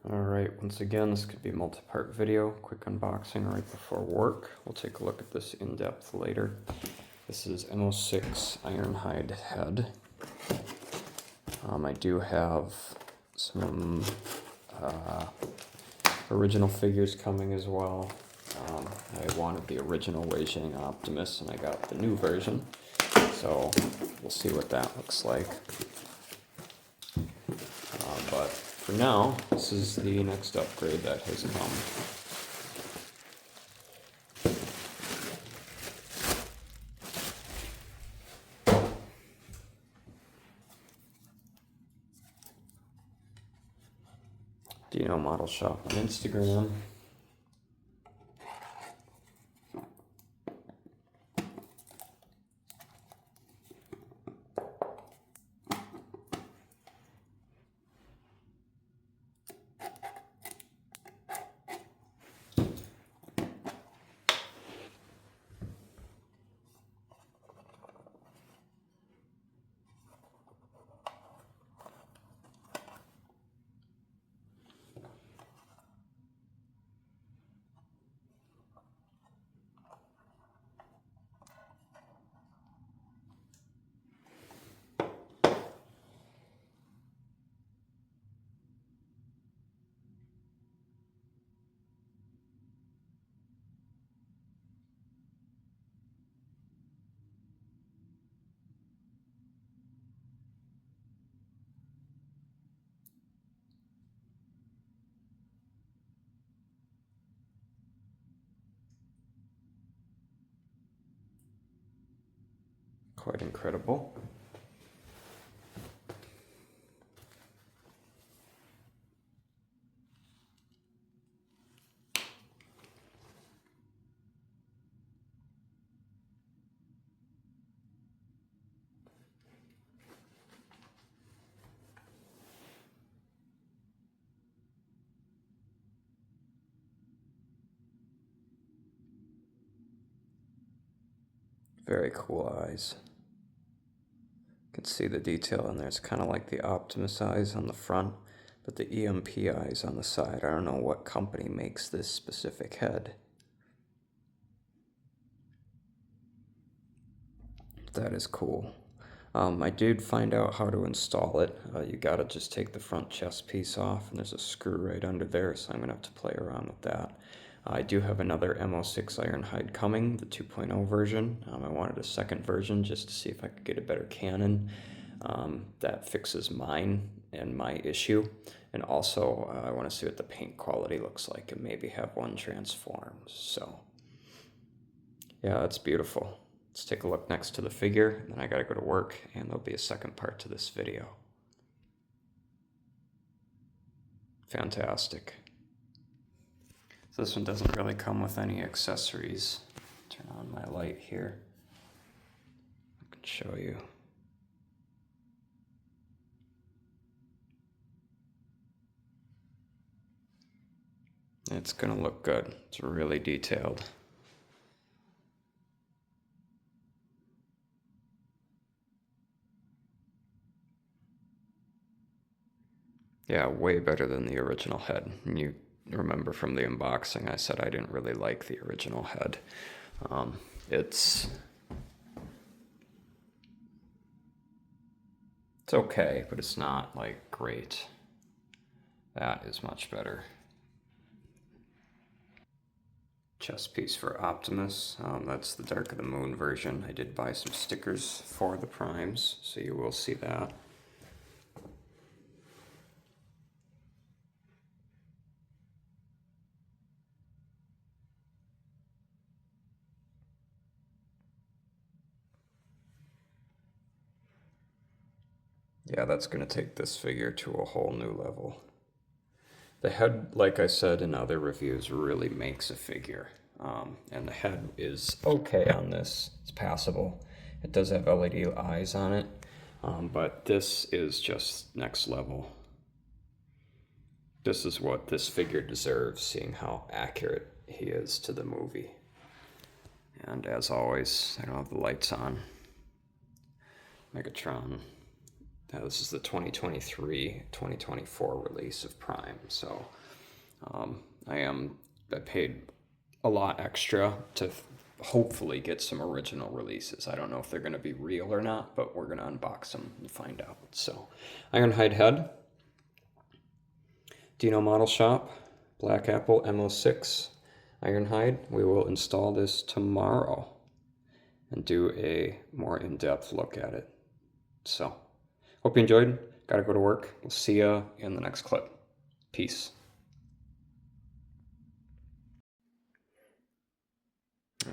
Alright, once again, this could be a multi-part video, quick unboxing right before work. We'll take a look at this in depth later. This is MO6 Ironhide head. I do have some original figures coming as well. I wanted the original Weijing Optimus and I got the new version. So we'll see what that looks like. But for now, this is the next upgrade that has come. Dino Model Shop on Instagram. Quite incredible. Very cool eyes. You can see the detail in there. It's kind of like the Optimus eyes on the front, but the EMP eyes on the side. I don't know what company makes this specific head. That is cool. I did find out how to install it. You gotta just take the front chest piece off, and there's a screw right under there, so I'm gonna have to play around with that. I do have another MO6 Ironhide coming, the 2.0 version. I wanted a second version just to see if I could get a better cannon that fixes mine and my issue. And also, I want to see what the paint quality looks like and maybe have one transformed. So, yeah, that's beautiful. Let's take a look next to the figure, and then I gotta go to work, and there'll be a second part to this video. Fantastic. So this one doesn't really come with any accessories. Turn on my light here. I can show you. It's gonna look good. It's really detailed. Yeah, way better than the original head. And you remember from the unboxing, I said I didn't really like the original head. It's okay, but it's not like great. That is much better. Chest piece for Optimus. That's the Dark of the Moon version. I did buy some stickers for the primes, so you will see that. Yeah, that's going to take this figure to a whole new level. The head, like I said in other reviews, really makes a figure. And the head is okay on this. It's passable. It does have LED eyes on it, but this is just next level. This is what this figure deserves, seeing how accurate he is to the movie. And as always, I don't have the lights on. Megatron This is the 2023-2024 release of Prime, so I paid a lot extra to hopefully get some original releases. I don't know if they're going to be real or not, but we're going to unbox them and find out. So, Ironhide head, Dino Model Shop, Black Apple MO6 Ironhide. We will install this tomorrow and do a more in-depth look at it. So, hope you enjoyed. Gotta go to work. We'll see ya in the next clip. Peace.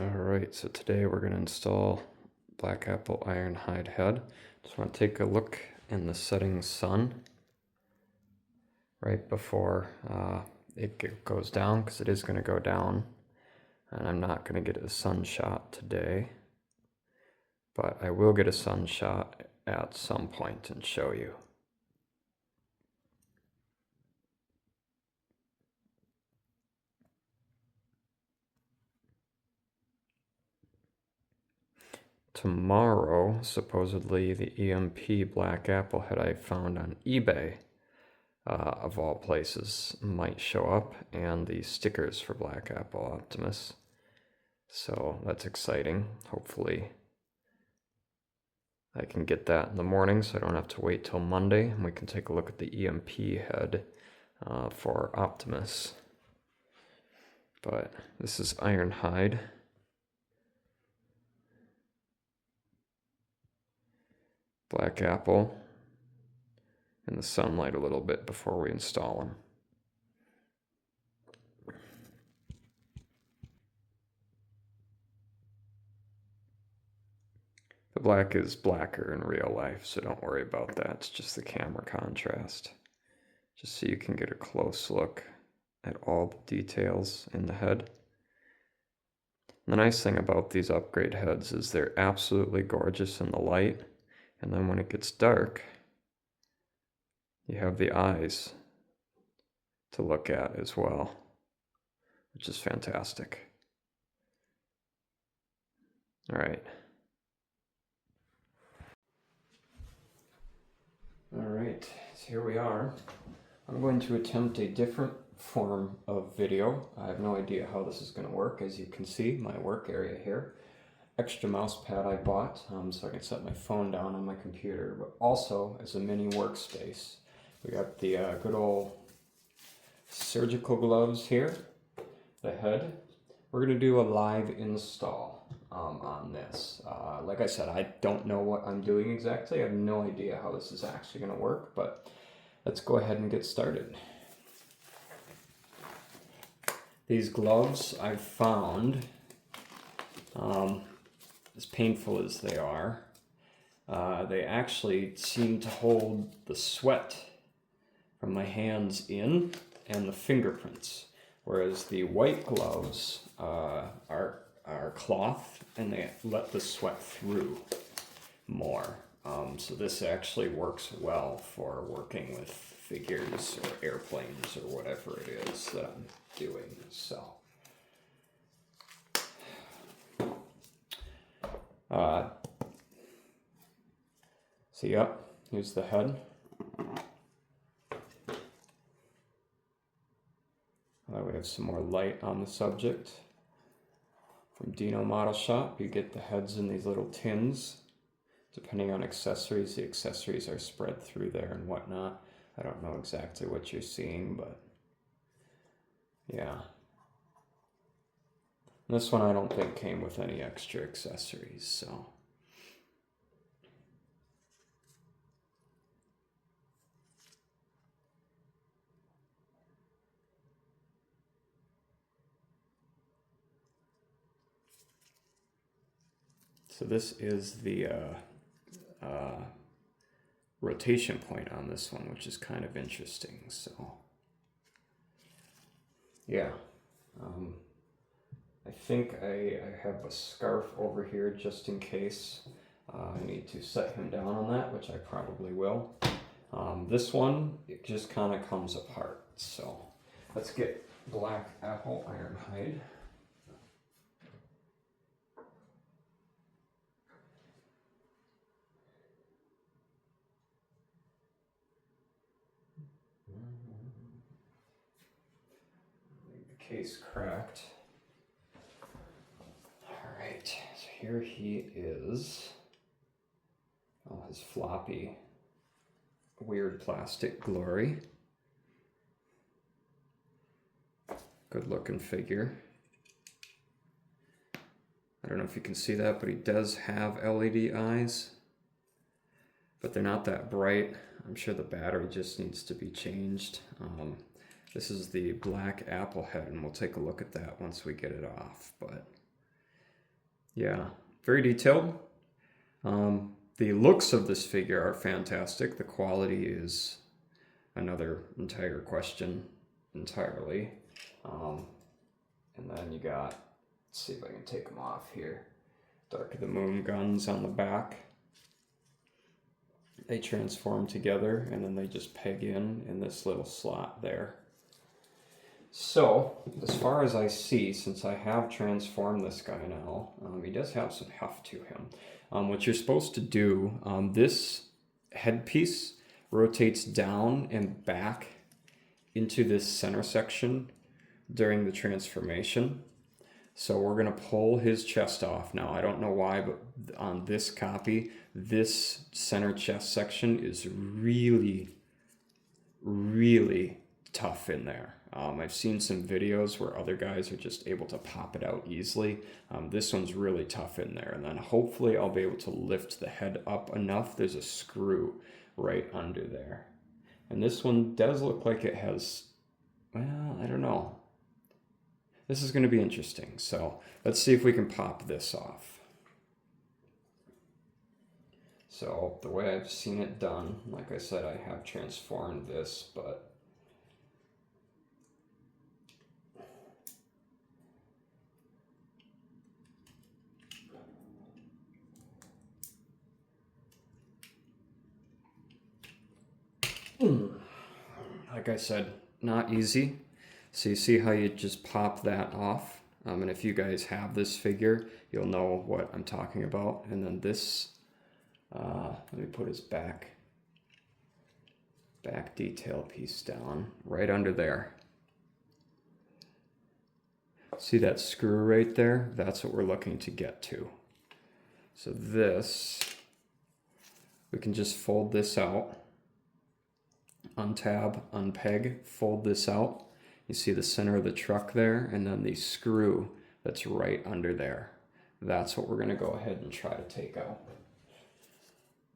Alright, so today we're going to install Black Apple Ironhide head. Just want to take a look in the setting sun right before it goes down, because it is going to go down. And I'm not going to get a sun shot today, but I will get a sun shot at some point and show you. Tomorrow, supposedly the EMP Black Apple head I found on eBay, of all places, might show up, and the stickers for Black Apple Optimus. So that's exciting. Hopefully I can get that in the morning so I don't have to wait till Monday, and we can take a look at the EMP head for Optimus. But this is Ironhide. Black Apple in the sunlight a little bit before we install them. The black is blacker in real life, so don't worry about that. It's just the camera contrast. Just so you can get a close look at all the details in the head. The nice thing about these upgrade heads is they're absolutely gorgeous in the light, and then when it gets dark, you have the eyes to look at as well, which is fantastic. All right. Alright, so here we are. I'm going to attempt a different form of video. I have no idea how this is going to work. As you can see, my work area here. Extra mouse pad I bought so I can set my phone down on my computer, but also as a mini workspace. We got the good old surgical gloves here, the head. We're going to do a live install on this. Like I said, I don't know what I'm doing exactly. I have no idea how this is actually going to work, but let's go ahead and get started. These gloves I've found, as painful as they are, they actually seem to hold the sweat from my hands in and the fingerprints, whereas the white gloves are cloth and they let the sweat through more. So this actually works well for working with figures or airplanes or whatever it is that I'm doing. So here's the head. We have some more light on the subject. From Dino Model Shop, you get the heads in these little tins. Depending on accessories, the accessories are spread through there and whatnot. I don't know exactly what you're seeing, but yeah. This one I don't think came with any extra accessories, so. So this is the rotation point on this one, which is kind of interesting. So yeah, I think I have a scarf over here just in case I need to set him down on that, which I probably will. This one, it just kind of comes apart. So let's get Black Apple Ironhide. case cracked. Alright, so here he is. Oh, his floppy, weird plastic glory. Good looking figure. I don't know if you can see that, but he does have LED eyes, but they're not that bright. I'm sure the battery just needs to be changed. This is the black apple head, and we'll take a look at that once we get it off. But yeah, very detailed. The looks of this figure are fantastic. The quality is another entire question entirely. And then you got, let's see if I can take them off here. Dark of the Moon guns on the back. They transform together and then they just peg in this little slot there. So, as far as I see, since I have transformed this guy now, he does have some heft to him. What you're supposed to do, this headpiece rotates down and back into this center section during the transformation. So we're going to pull his chest off. Now, I don't know why, but on this copy, this center chest section is really, really tough in there. I've seen some videos where other guys are just able to pop it out easily. This one's really tough in there. And then hopefully I'll be able to lift the head up enough. There's a screw right under there. And this one does look like it has, well, I don't know. This is going to be interesting. So let's see if we can pop this off. So the way I've seen it done, like I said, I have transformed this, but like I said, not easy. So you see how you just pop that off? And if you guys have this figure, you'll know what I'm talking about. And then this, let me put his back detail piece down right under there. See that screw right there? That's what we're looking to get to. So this, we can just fold this out. Untab, unpeg, fold this out. You see the center of the truck there, and then the screw that's right under there. That's what we're going to go ahead and try to take out.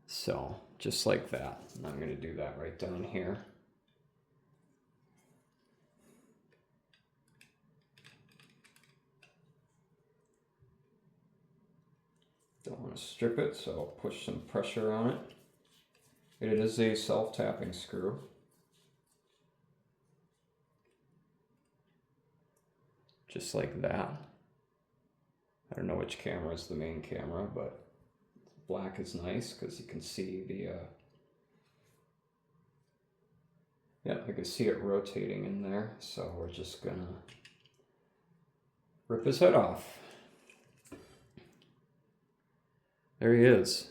So, just like that. And I'm going to do that right down here. Don't want to strip it, so I'll push some pressure on it. It is a self-tapping screw. Just like that. I don't know which camera is the main camera, but black is nice because you can see the, yeah, I can see it rotating in there. So we're just gonna rip his head off. There he is.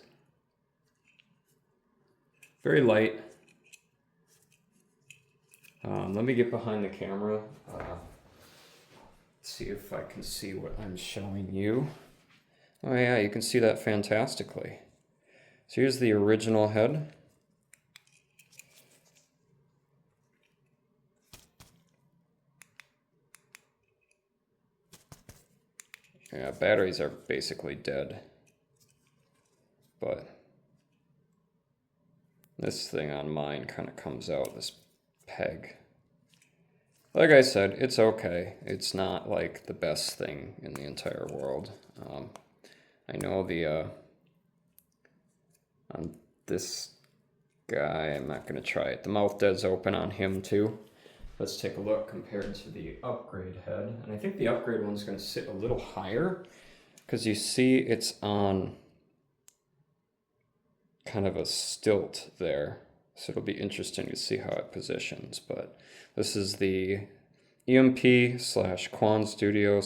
Very light. Let me get behind the camera. See if I can see what I'm showing you. Oh yeah, you can see that fantastically. So here's the original head. Yeah, batteries are basically dead. But this thing on mine kind of comes out, this peg. Like I said, it's okay. It's not like the best thing in the entire world. I know the, on this guy, I'm not going to try it. The mouth does open on him too. Let's take a look compared to the upgrade head. And I think the upgrade one's going to sit a little higher because you see it's on kind of a stilt there. So it'll be interesting to see how it positions. But this is the EMP/Quan Studio/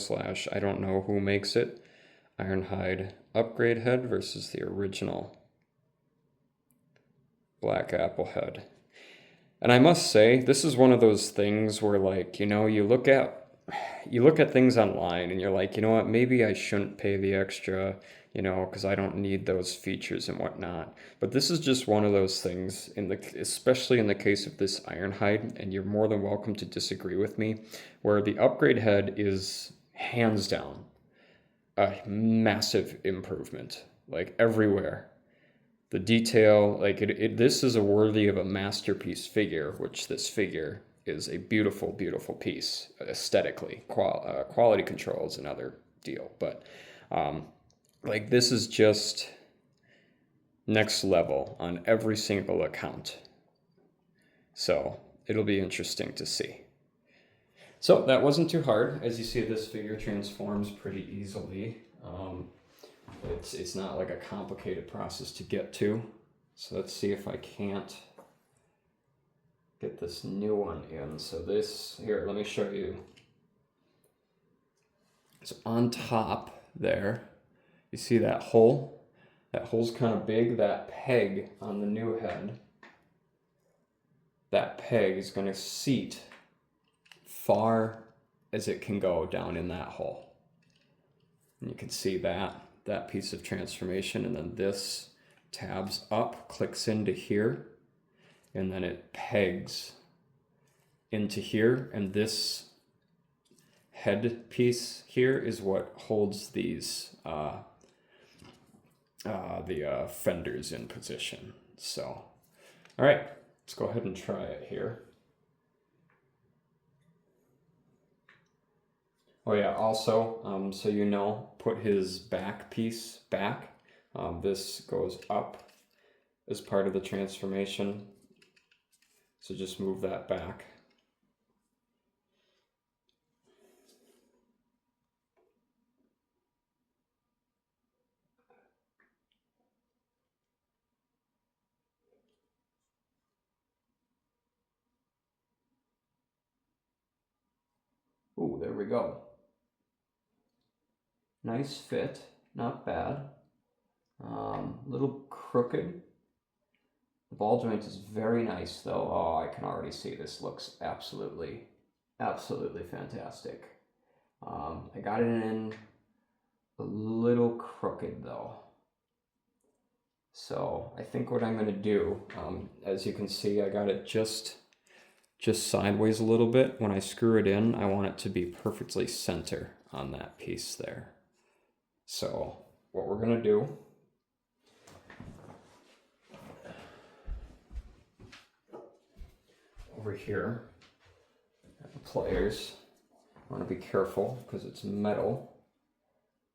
I don't know who makes it Ironhide upgrade head versus the original Black Apple head. And I must say, this is one of those things where, like, you know, you look at you look at things online and you're like, you know what, maybe I shouldn't pay the extra, you know, because I don't need those features and whatnot. But this is just one of those things, especially in the case of this Ironhide, and you're more than welcome to disagree with me, where the upgrade head is hands down a massive improvement, like everywhere. The detail, like this is a worthy of a masterpiece figure, which this figure is a beautiful, beautiful piece aesthetically. Quality control is another deal, but like this is just next level on every single account. So it'll be interesting to see. So that wasn't too hard. As you see, this figure transforms pretty easily. It's not like a complicated process to get to. So let's see if I can't get this new one in. So this, here, let me show you. So on top there, you see that hole? That hole's kind of big. That peg on the new head, that peg is going to seat far as it can go down in that hole. And you can see that piece of transformation, and then this tabs up, clicks into here, and then it pegs into here, and this head piece here is what holds these the fenders in position. So, all right, let's go ahead and try it here. Oh yeah, also, so you know, put his back piece back. This goes up as part of the transformation. So just move that back. Ooh, there we go. Nice fit, not bad. Little crooked. The ball joint is very nice though. Oh, I can already see this looks absolutely, absolutely fantastic. I got it in a little crooked though. So I think what I'm gonna do, as you can see, I got it just sideways a little bit. When I screw it in, I want it to be perfectly center on that piece there. So what we're gonna do, over here, the pliers, I want to be careful because it's metal.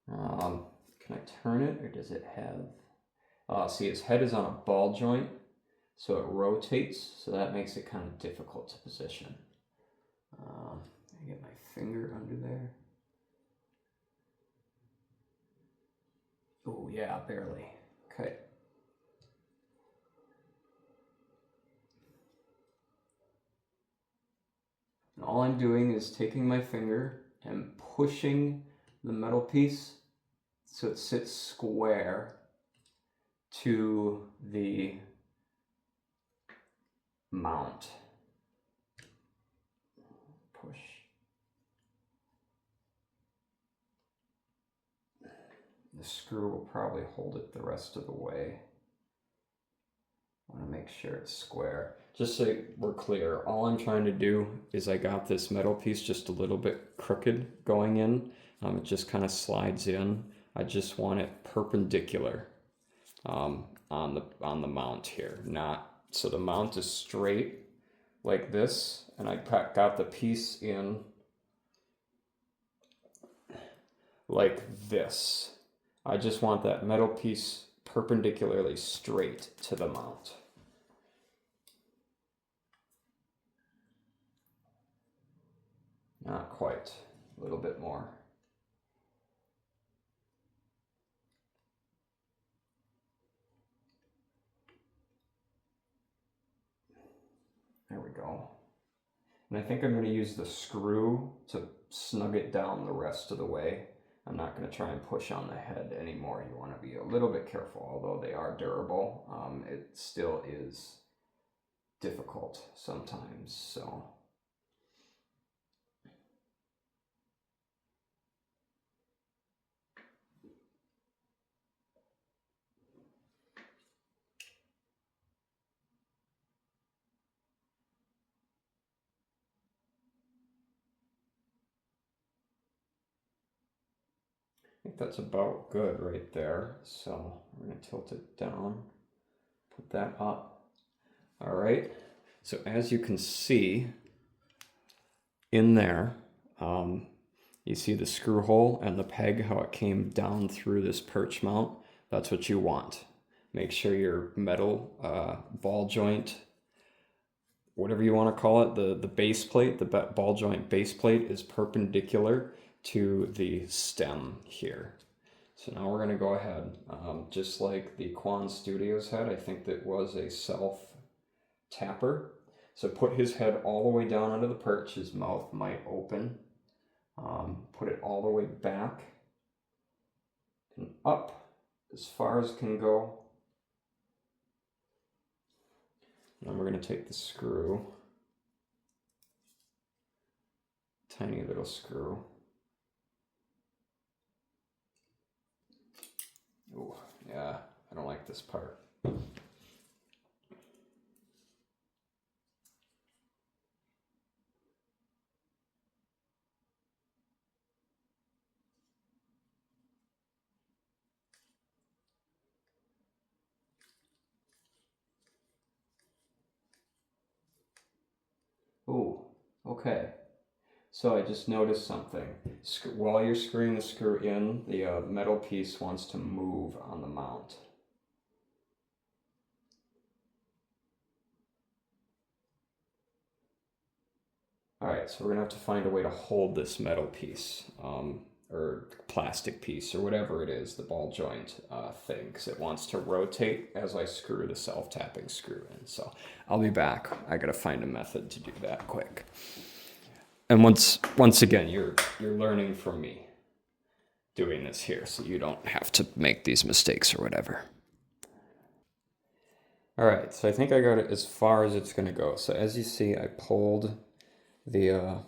Can I turn it, or does it have, see, his head is on a ball joint, so it rotates, so that makes it kind of difficult to position. I get my finger under there. Oh yeah, barely. Okay. And all I'm doing is taking my finger and pushing the metal piece so it sits square to the mount. Push. The screw will probably hold it the rest of the way. I want to make sure it's square. Just so we're clear, all I'm trying to do is I got this metal piece just a little bit crooked going in. It just kind of slides in. I just want it perpendicular on the mount here. Not so the mount is straight like this, and I got the piece in like this. I just want that metal piece perpendicularly straight to the mount. Not quite, a little bit more. There we go. And I think I'm going to use the screw to snug it down the rest of the way. I'm not going to try and push on the head anymore. You want to be a little bit careful. Although they are durable, it still is difficult sometimes. So think that's about good right there. So we're going to tilt it down, put that up. All right. So as you can see in there, you see the screw hole and the peg, how it came down through this perch mount. That's what you want. Make sure your metal ball joint, whatever you want to call it, the base plate, the ball joint base plate is perpendicular to the stem here. So now we're going to go ahead, just like the Quan Studios had, I think that was a self tapper. So put his head all the way down under the perch, his mouth might open. Put it all the way back and up as far as can go. Then we're going to take the screw, tiny little screw. Oh, yeah, I don't like this part. Oh, okay. So I just noticed something. While you're screwing the screw in, the metal piece wants to move on the mount. All right, so we're gonna have to find a way to hold this metal piece, or plastic piece, or whatever it is, the ball joint thing, because it wants to rotate as I screw the self-tapping screw in. So I'll be back. I gotta find a method to do that quick. And once again, you're learning from me doing this here, so you don't have to make these mistakes or whatever. All right, so I think I got it as far as it's gonna go. So as you see, I pulled the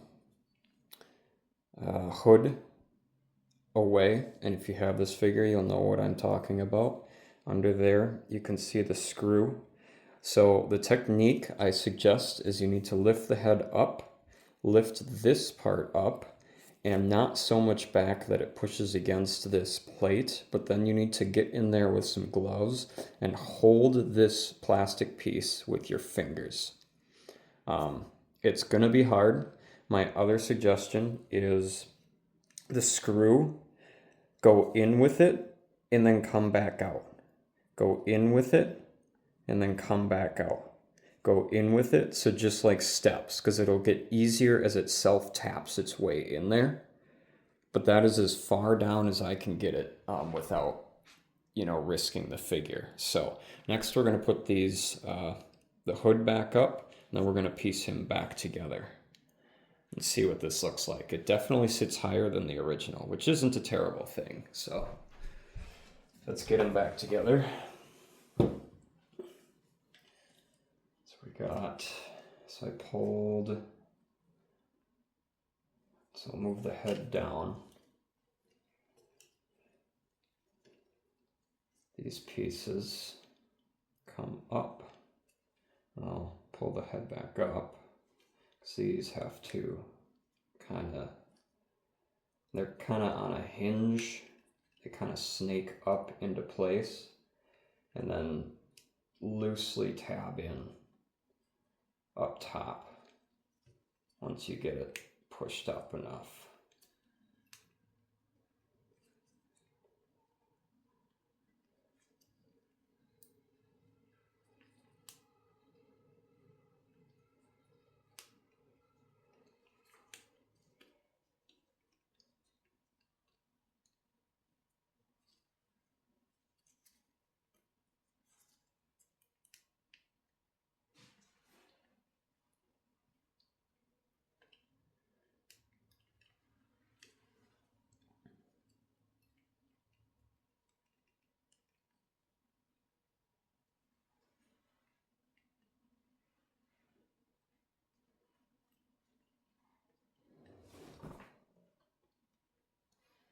hood away, and if you have this figure, you'll know what I'm talking about. Under there, you can see the screw. So the technique I suggest is you need to lift the head up, lift this part up, and not so much back that it pushes against this plate, but then you need to get in there with some gloves and hold this plastic piece with your fingers. It's gonna be hard. My other suggestion is the screw, go in with it and then come back out. Go in with it and then come back out. Go in with it, so just like steps, because it'll get easier as it self-taps its way in there. But that is as far down as I can get it without, risking the figure. So next we're going to put these, the hood back up, and then we're going to piece him back together and see what this looks like. It definitely sits higher than the original, which isn't a terrible thing. So let's get him back together. So I pulled, so I'll move the head down. These pieces come up. I'll pull the head back up, because these have to they're kind of on a hinge. They kind of snake up into place and then loosely tab in up top once you get it pushed up enough.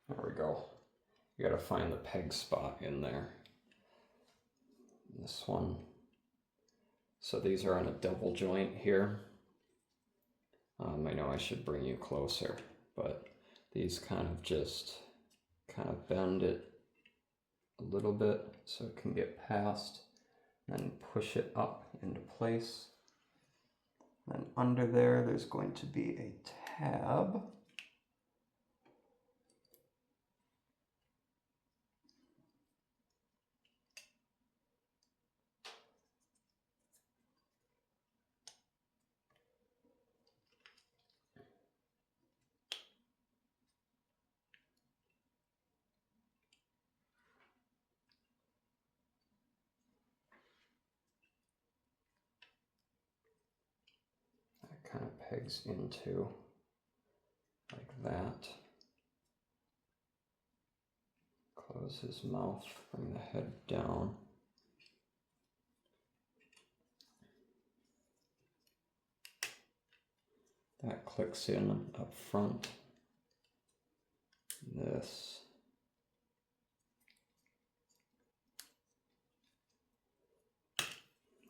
There we go. You gotta find the peg spot in there. This one. So these are on a double joint here. I know I should bring you closer, but these kind of just kind of bend it a little bit so it can get past, then push it up into place. Then under there, there's going to be a tab. That kind of pegs into like that. Close his mouth, bring the head down. That clicks in up front. This.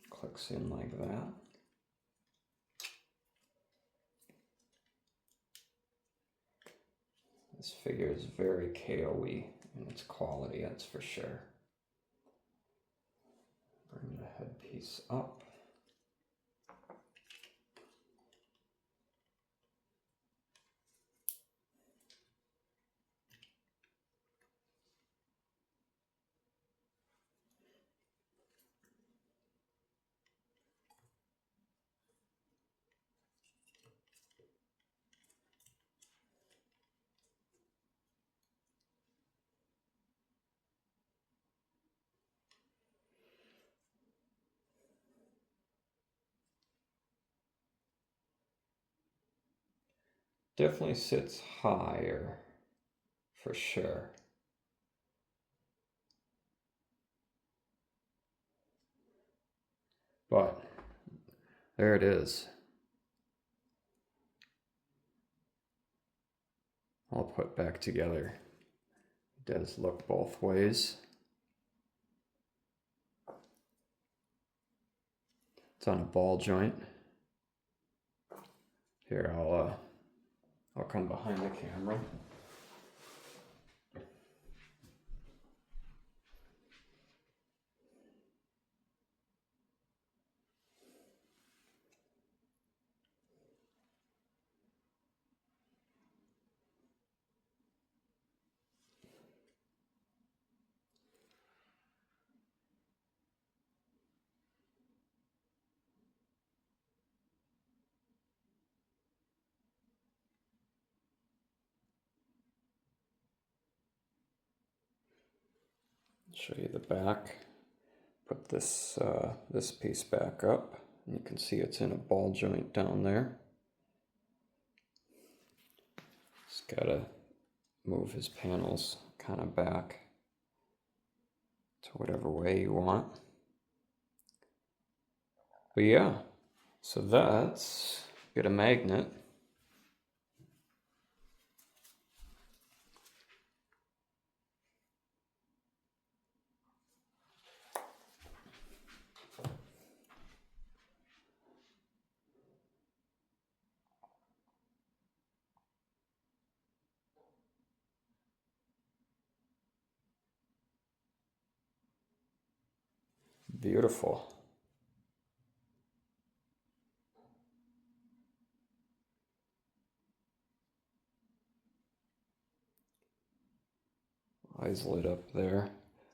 Clicks in like that. This figure is very KO-y in its quality, that's for sure. Bring the headpiece up. Definitely sits higher, for sure. But there it is. All put back together. It does look both ways. It's on a ball joint. Here, I'll come behind the camera. Show you the back. Put this this piece back up. You can see it's in a ball joint down there. Just gotta move his panels kind of back to whatever way you want. But yeah, so that's get a magnet. Beautiful. Eyes lit up there.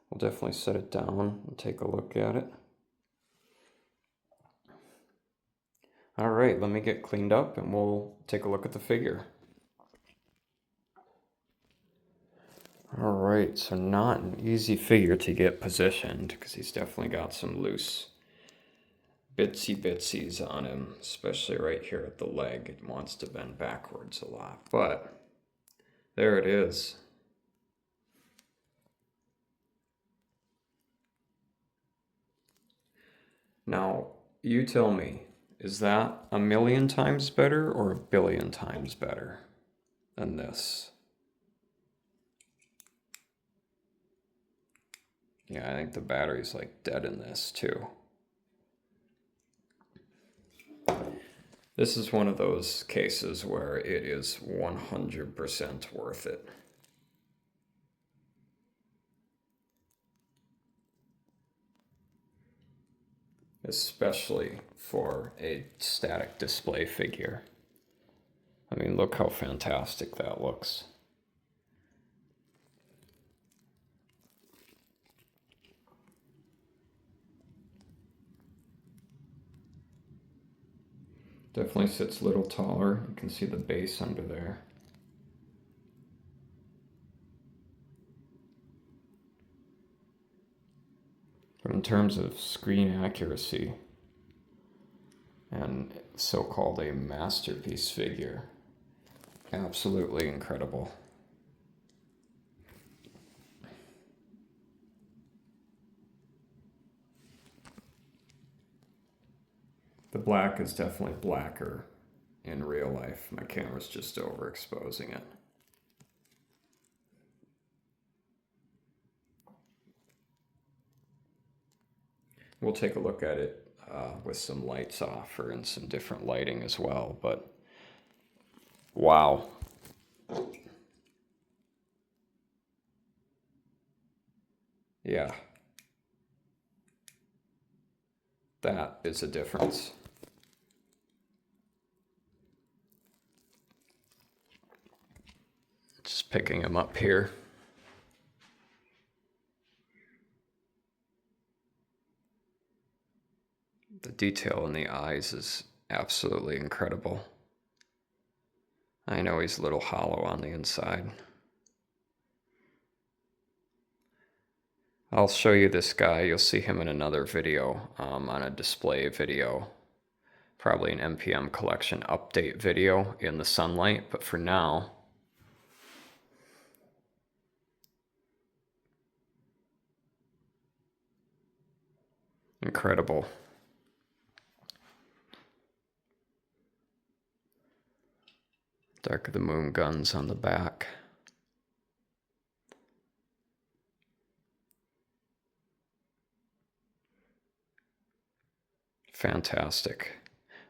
We'll definitely set it down and take a look at it. All right, let me get cleaned up and we'll take a look at the figure. All right, so not an easy figure to get positioned because he's definitely got some loose bitsies on him, especially right here at the leg. It wants to bend backwards a lot, but there it is. Now, you tell me, is that 1,000,000 times better or 1,000,000,000 times better than this? Yeah, I think the battery's like dead in this too. This is one of those cases where it is 100% worth it. especially for a static display figure. I mean, look how fantastic that looks. Definitely sits a little taller. You can see the base under there. But in terms of screen accuracy and so-called a masterpiece figure, absolutely incredible. The black is definitely blacker in real life. My camera's just overexposing it. We'll take a look at it with some lights off or in some different lighting as well, but wow. Yeah. That is a difference. Just picking him up here. The detail in the eyes is absolutely incredible. I know he's a little hollow on the inside. I'll show you this guy. You'll see him in another video, on a display video. Probably an MPM collection update video in the sunlight, but for now, incredible. Dark of the Moon guns on the back. Fantastic.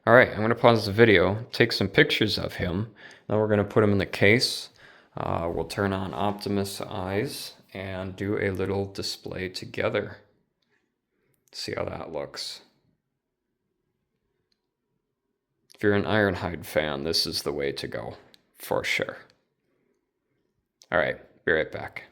All right, I'm going to pause the video, take some pictures of him. Then we're going to put him in the case. We'll turn on Optimus eyes and do a little display together. See how that looks. If you're an Ironhide fan, this is the way to go, for sure. All right, be right back.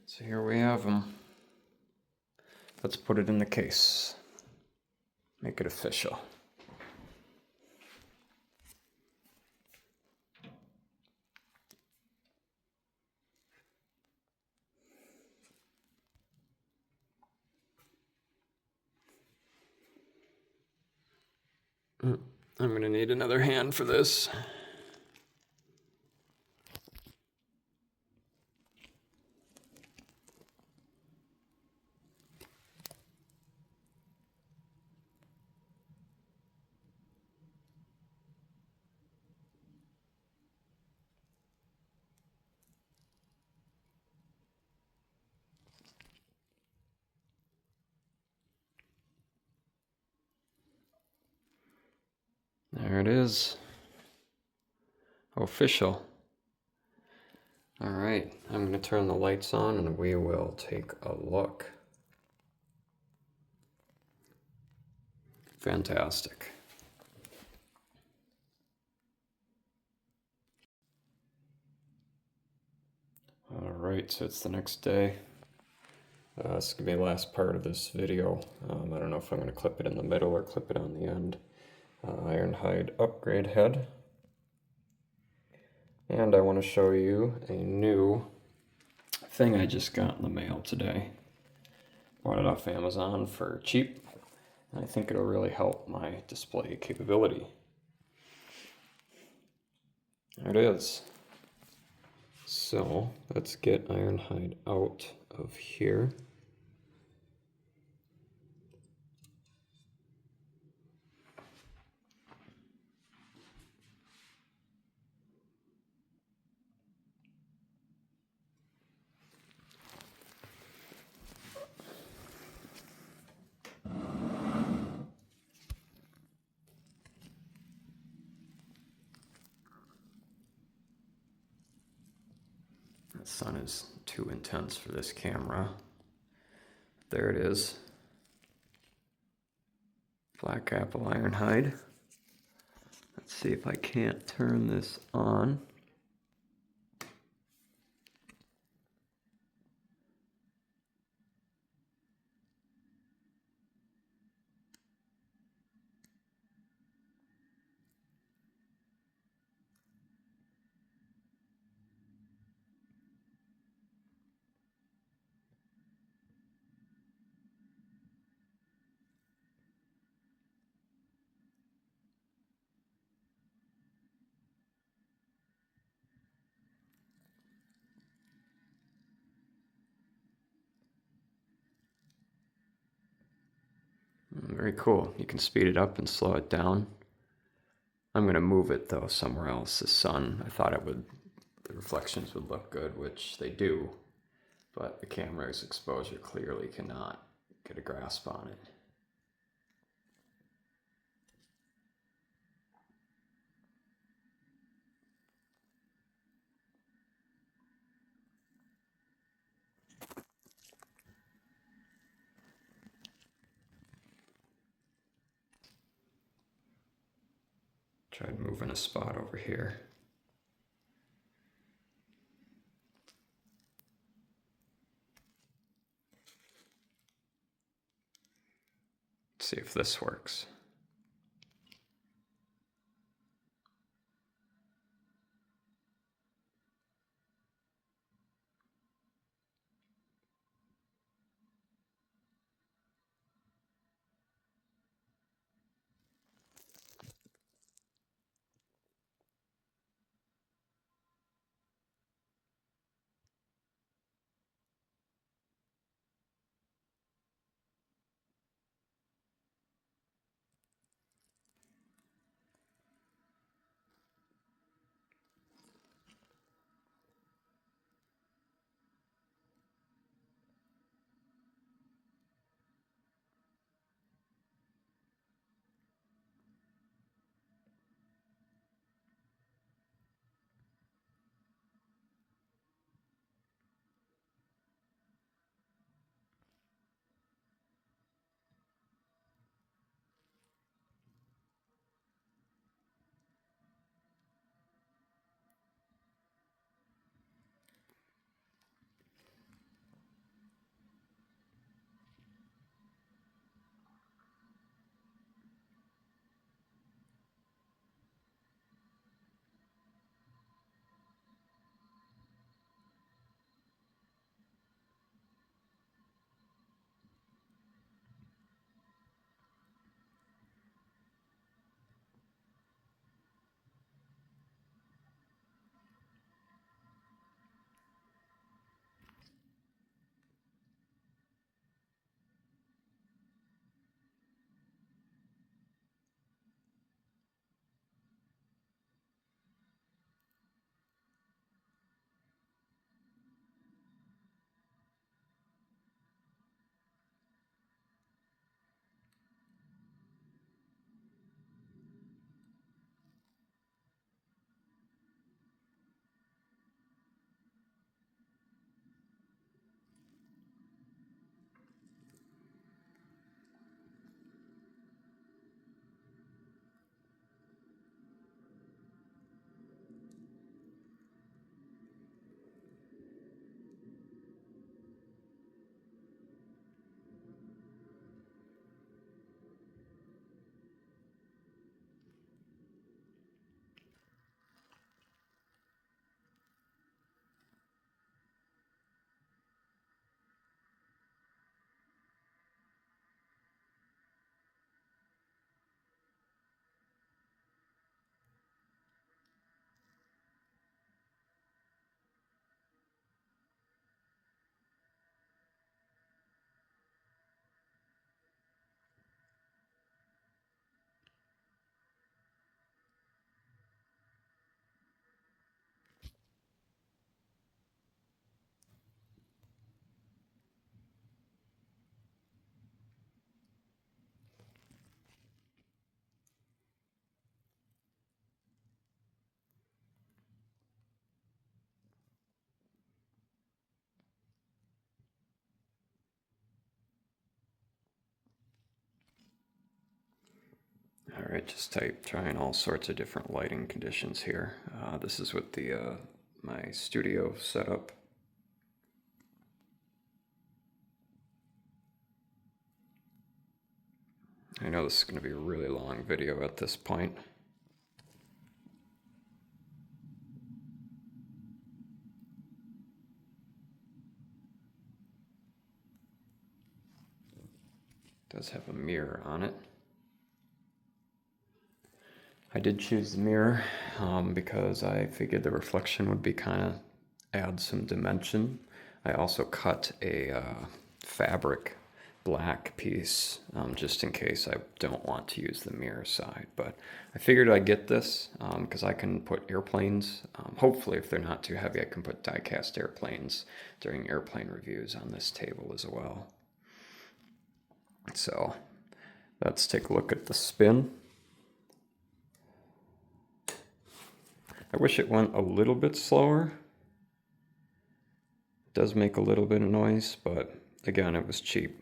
So here we have them. Let's put it in the case. Make it official. I'm gonna need another hand for this. There it is. Official. All right, I'm going to turn the lights on and we will take a look. Fantastic. All right, so it's the next day. This is going to be the last part of this video. I don't know if I'm going to clip it in the middle or clip it on the end. Ironhide upgrade head. And I want to show you a new thing I just got in the mail today. Bought it off Amazon for cheap. And I think it'll really help my display capability. There it is. So let's get Ironhide out of here. The sun is too intense for this camera. There it is. Black Apple Ironhide. Let's see if I can't turn this on. Very cool. You can speed it up and slow it down. I'm going to move it though somewhere else. The sun, I thought the reflections would look good, which they do, but the camera's exposure clearly cannot get a grasp on it. Tried moving a spot over here. Let's see if this works. All right, just trying all sorts of different lighting conditions here. This is with the my studio setup. I know this is going to be a really long video at this point. It does have a mirror on it. I did choose the mirror because I figured the reflection would be kind of add some dimension. I also cut a fabric black piece just in case I don't want to use the mirror side. But I figured I'd get this because I can put airplanes. Hopefully, if they're not too heavy, I can put die-cast airplanes during airplane reviews on this table as well. So let's take a look at the spin. I wish it went a little bit slower. It does make a little bit of noise, but again, it was cheap.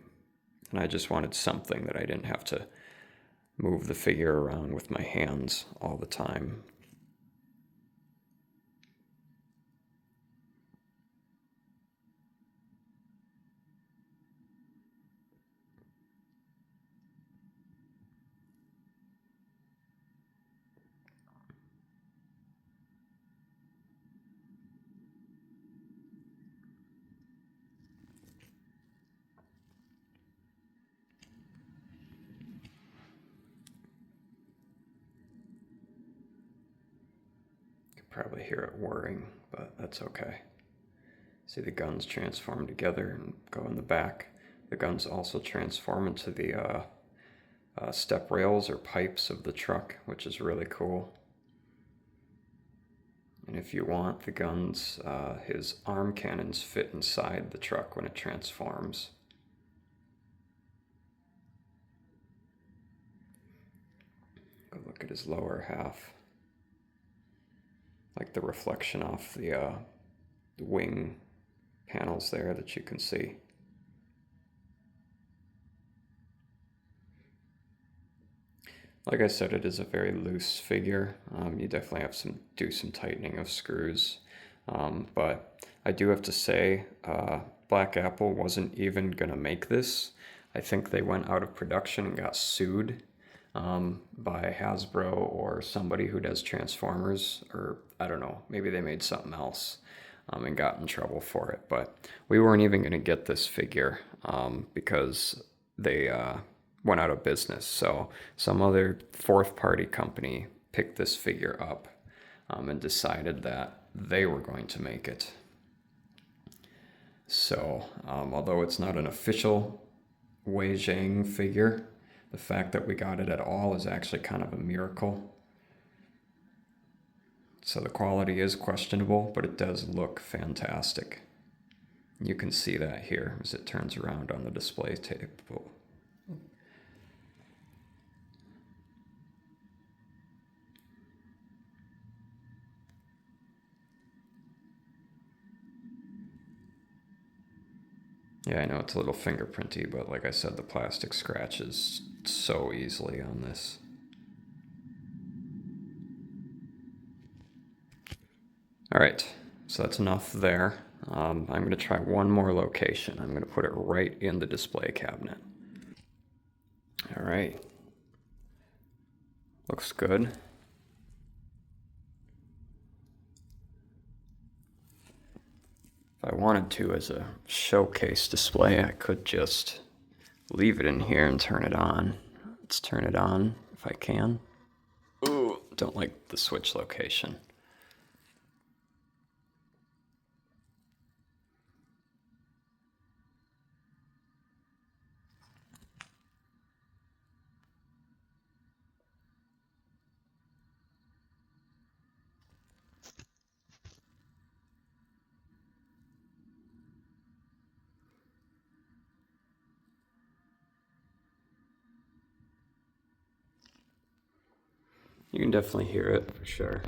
And I just wanted something that I didn't have to move the figure around with my hands all the time. Probably hear it whirring, but that's okay. See the guns transform together and go in the back. The guns also transform into the step rails or pipes of the truck, which is really cool. And if you want, the guns, his arm cannons fit inside the truck when it transforms. Go look at his lower half. Like the reflection off the wing panels there that you can see. Like I said, it is a very loose figure. You definitely have to do some tightening of screws. But I do have to say, Black Apple wasn't even going to make this. I think they went out of production and got sued by Hasbro or somebody who does Transformers, or I don't know, maybe they made something else and got in trouble for it. But we weren't even going to get this figure because they went out of business. So some other fourth party company picked this figure up and decided that they were going to make it. So although it's not an official Wei Zhang figure, the fact that we got it at all is actually kind of a miracle. So the quality is questionable, but it does look fantastic. You can see that here as it turns around on the display table. Yeah, I know it's a little fingerprinty, but like I said, the plastic scratches so easily on this. All right, so that's enough there. I'm going to try one more location. I'm going to put it right in the display cabinet. All right. Looks good. If I wanted to, as a showcase display, I could just leave it in here and turn it on. Let's turn it on if I can. Ooh, don't like the switch location. You can definitely hear it for sure.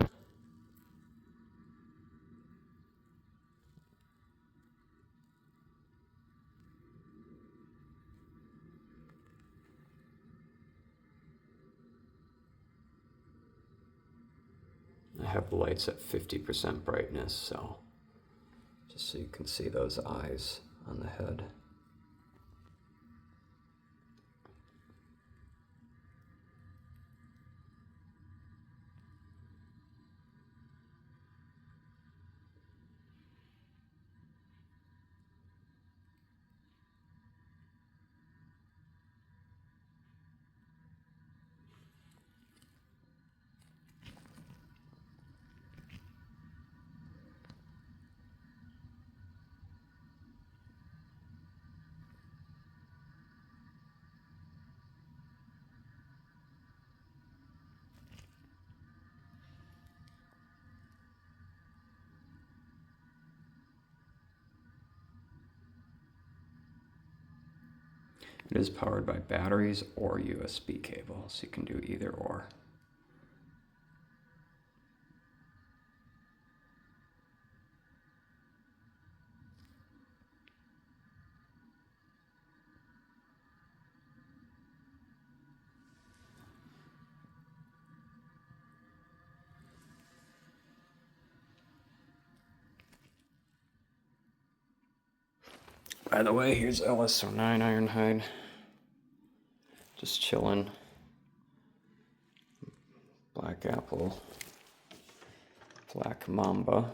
have the lights at 50% brightness, so just so you can see those eyes on the head. It is powered by batteries or USB cable, so you can do either or. By the way, here's MO6 Ironhide. Just chilling. Black Apple. Black Mamba.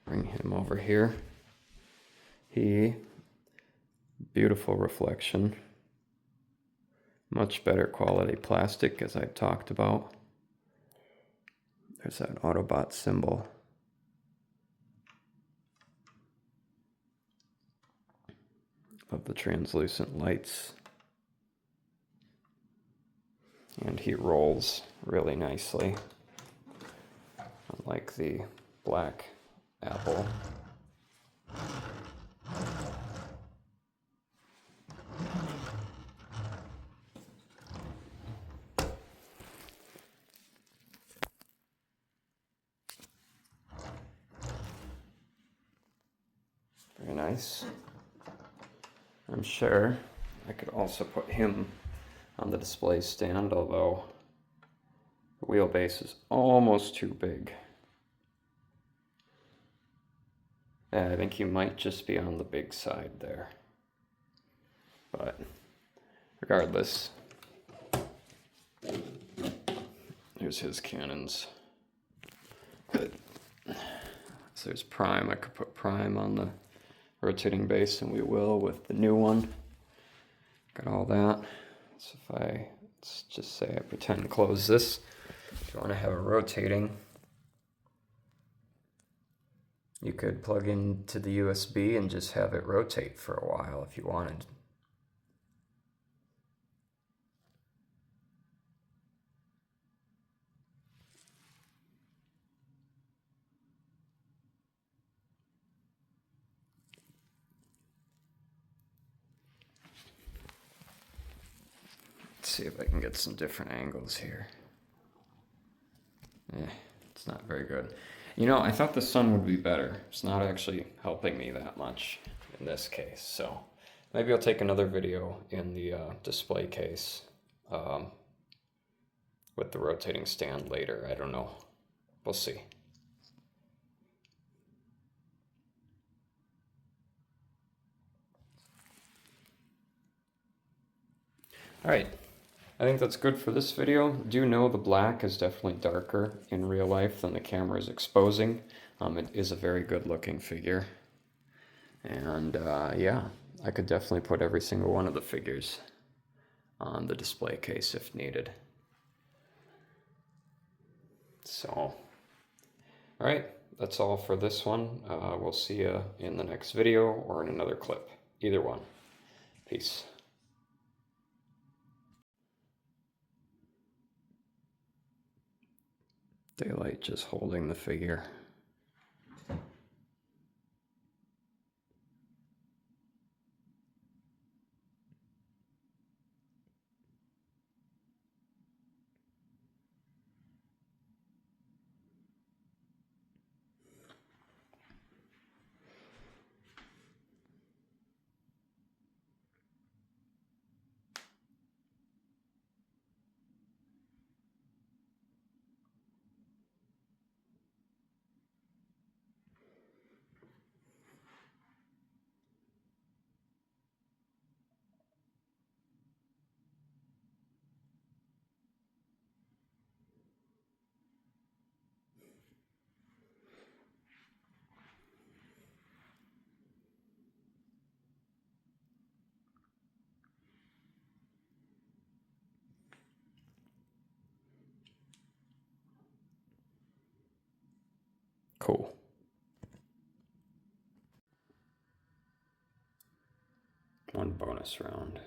Bring him over here. Beautiful reflection. Much better quality plastic, as I've talked about. There's that Autobot symbol. Of the translucent lights. And he rolls really nicely, unlike the Black Apple. Very nice. I'm sure I could also put him on the display stand, although the wheelbase is almost too big. Yeah, I think he might just be on the big side there. But regardless, here's his cannons. Good. So there's Prime. I could put Prime on the rotating base, and we will with the new one. Got all that. So let's just say I pretend close this. If you want to have it rotating, you could plug into the USB and just have it rotate for a while if you wanted. Let's see if I can get some different angles here. It's not very good. You know, I thought the sun would be better. It's not actually helping me that much in this case, so maybe I'll take another video in the display case with the rotating stand later. I don't know. We'll see. All right. I think that's good for this video. Do know the black is definitely darker in real life than the camera is exposing. It is a very good looking figure. And yeah, I could definitely put every single one of the figures on the display case if needed. So, all right, that's all for this one. We'll see you in the next video or in another clip. Either one. Peace. Daylight just holding the figure. Cool. One bonus round.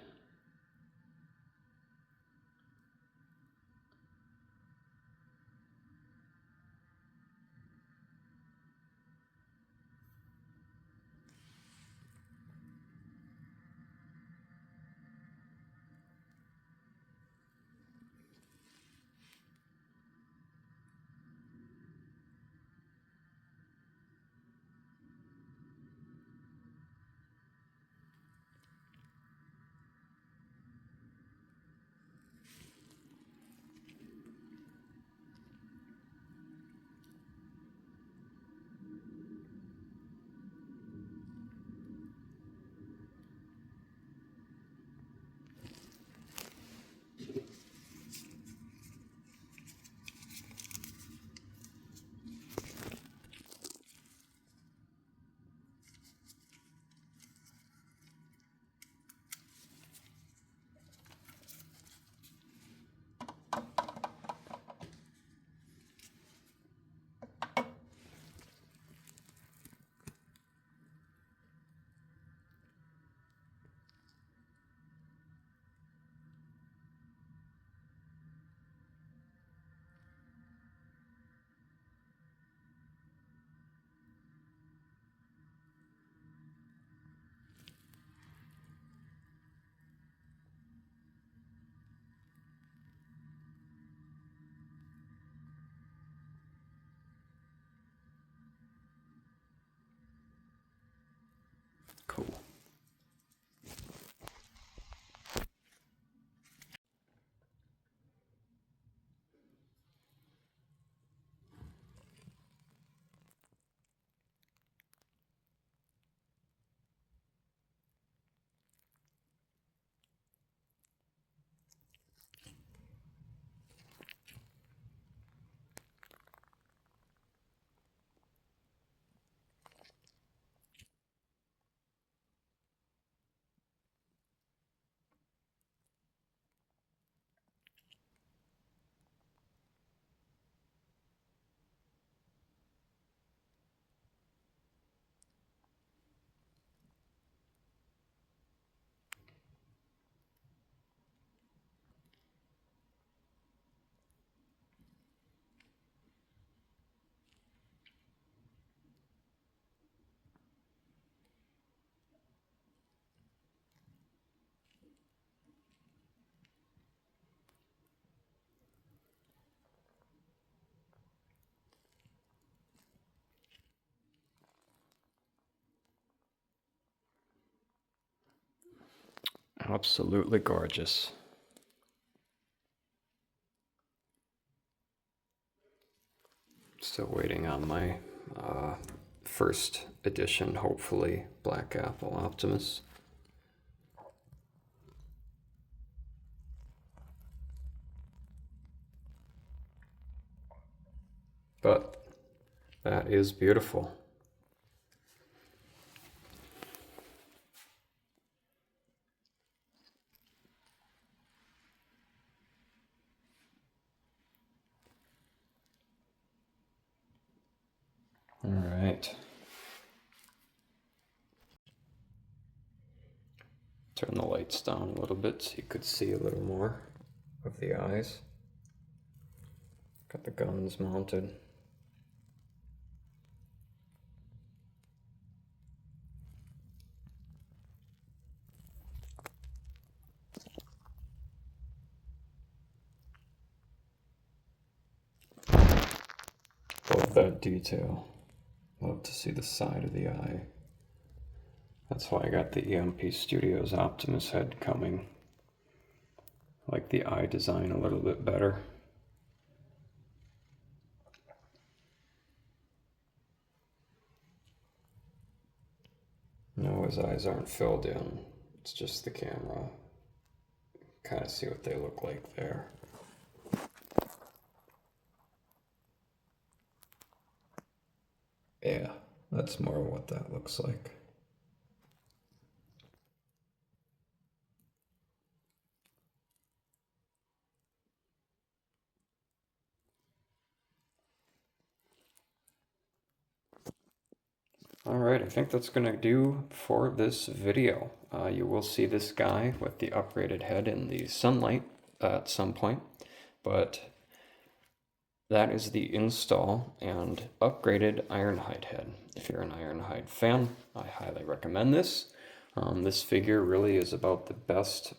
Cool. Absolutely gorgeous. Still waiting on my first edition, hopefully, Black Apple Optimus. But that is beautiful. All right. Turn the lights down a little bit so you could see a little more of the eyes. Got the guns mounted. Love that detail. Love to see the side of the eye. That's why I got the EMP Studios Optimus head coming. I like the eye design a little bit better. No, his eyes aren't filled in. It's just the camera. Kind of see what they look like there. Yeah, that's more what that looks like. Alright, I think that's going to do for this video. You will see this guy with the upgraded head in the sunlight at some point, but that is the install and upgraded Ironhide head. If you're an Ironhide fan, I highly recommend this. This figure really is about the best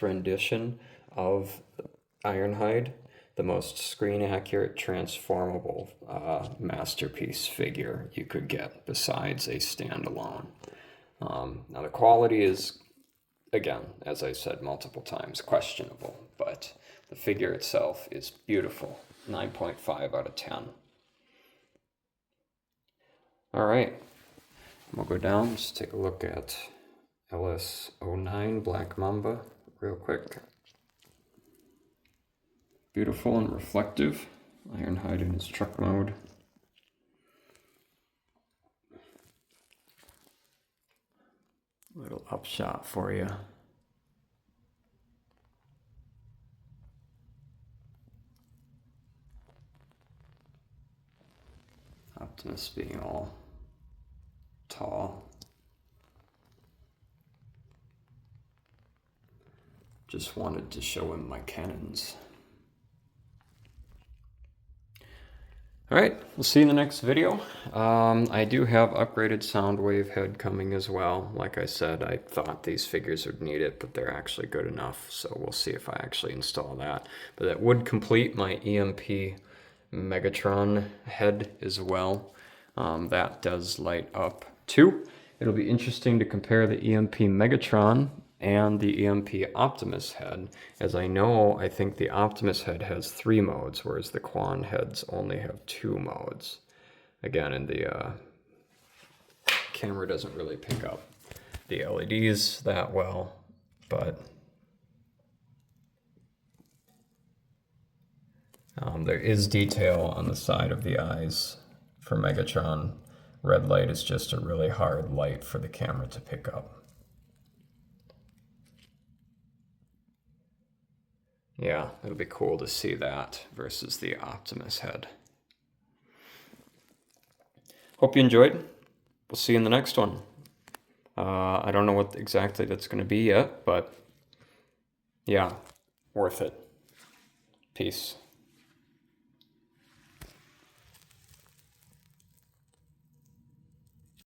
rendition of Ironhide, the most screen-accurate, transformable masterpiece figure you could get besides a standalone. Now the quality is, again, as I said multiple times, questionable, but the figure itself is beautiful. 9.5 out of 10. All right, we'll go down, just take a look at LS09 Black Mamba real quick. Beautiful and reflective. Ironhide in its truck mode. Little upshot for you. Optimus being all tall. Just wanted to show him my cannons. Alright, we'll see you in the next video. I do have upgraded Soundwave head coming as well. Like I said, I thought these figures would need it, but they're actually good enough, so we'll see if I actually install that. But that would complete my EMP Megatron head as well. That does light up too. It'll be interesting to compare the EMP Megatron and the EMP Optimus head, as I think the Optimus head has 3 modes, whereas the Quan heads only have 2 modes. Again, and the camera doesn't really pick up the LEDs that well, but there is detail on the side of the eyes for Megatron. Red light is just a really hard light for the camera to pick up. Yeah, it'll be cool to see that versus the Optimus head. Hope you enjoyed. We'll see you in the next one. I don't know what exactly that's going to be yet, but yeah, worth it. Peace.